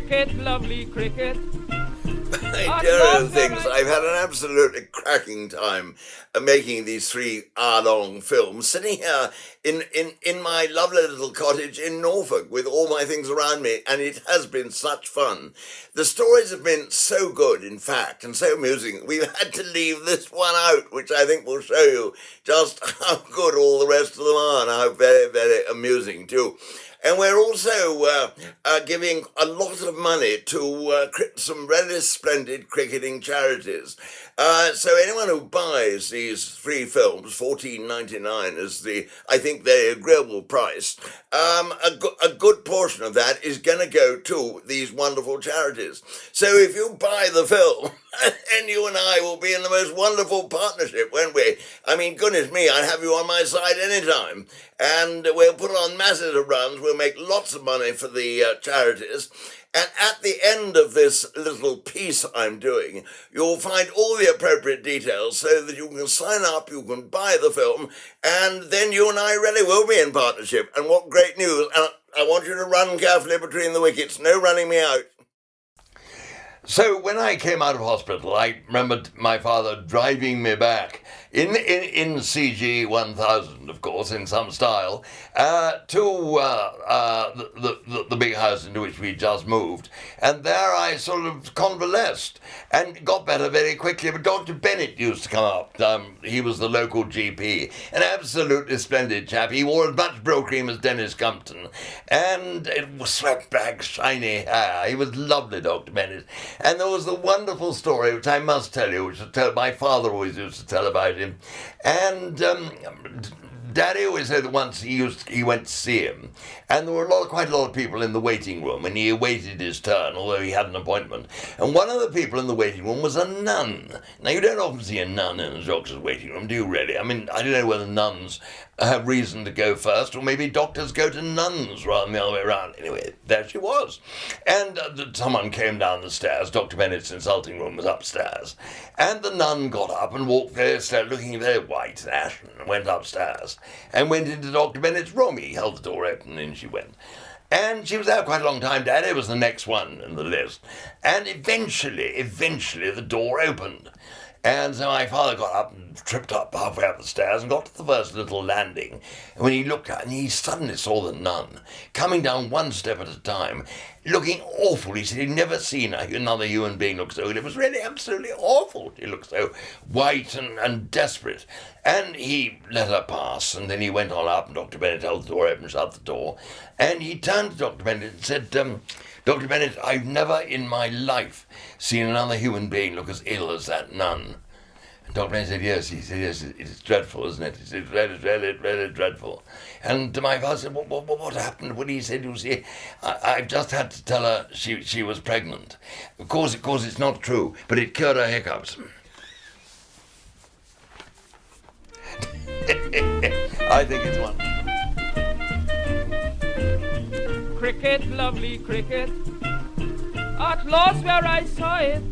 Cricket, lovely cricket. I don't know things. I've had an absolutely cracking time making these 3-hour-long films, sitting here in my lovely little cottage in Norfolk with all my things around me, and it has been such fun. The stories have been so good, in fact, and so amusing. We've had to leave this one out, which I think will show you just how good all the rest of them are and how very, very amusing too. And we're also giving a lot of money to some really splendid cricketing charities. So anyone who buys these 3 films, $14.99 is the, I think, very agreeable price, a good portion of that is going to go to these wonderful charities. So if you buy the film, then you and I will be in the most wonderful partnership, won't we? I mean, goodness me, I'd have you on my side anytime. And we'll put on massive runs. We'll make lots of money for the charities. And at the end of this little piece I'm doing, you'll find all the appropriate details so that you can sign up, you can buy the film, and then you and I really will be in partnership. And what great news. And I want you to run carefully between the wickets. No running me out. So when I came out of hospital, I remembered my father driving me back in CG 1000, of course, in some style, to the big house into which we just moved. And there I sort of convalesced and got better very quickly. But Dr. Bennett used to come up. He was the local GP, an absolutely splendid chap. He wore as much Brill cream as Dennis Compton, and it was swept back, shiny hair. He was lovely, Dr. Bennett. And there was the wonderful story, which I must tell you, which my father always used to tell about him. And Daddy always said that once he went to see him, and there were quite a lot of people in the waiting room, and he awaited his turn, although he had an appointment. And one of the people in the waiting room was a nun. Now, you don't often see a nun in a doctor's waiting room, do you really? I mean, I don't know whether nuns have reason to go first, or maybe doctors go to nuns rather than the other way around. Anyway, there she was. And someone came down the stairs. Dr. Bennett's consulting room was upstairs. And the nun got up and walked very slowly, looking very white and ashen, and went upstairs and went into Dr. Bennett's room. He held the door open, and in she went. And she was there quite a long time. Daddy was the next one in the list. And eventually, the door opened. And so my father got up and tripped up halfway up the stairs and got to the first little landing. And when he looked out, and he suddenly saw the nun coming down one step at a time, looking awful. He said he'd never seen another human being look so good. It was really absolutely awful. She looked so white and desperate. And he let her pass, and then he went on up, and Dr. Bennett held the door open, shut the door. And he turned to Dr. Bennett and said, Dr. Bennett, I've never in my life seen another human being look as ill as that nun. And Dr. Bennett said, yes. He said, yes, it's dreadful, isn't it? He said, it's really, really, really dreadful. And my father said, what happened? Well, he said, you see, I've just had to tell her she was pregnant. Of course, it's not true, but it cured her hiccups. I think it's one. Cricket, lovely cricket, at last where I saw it,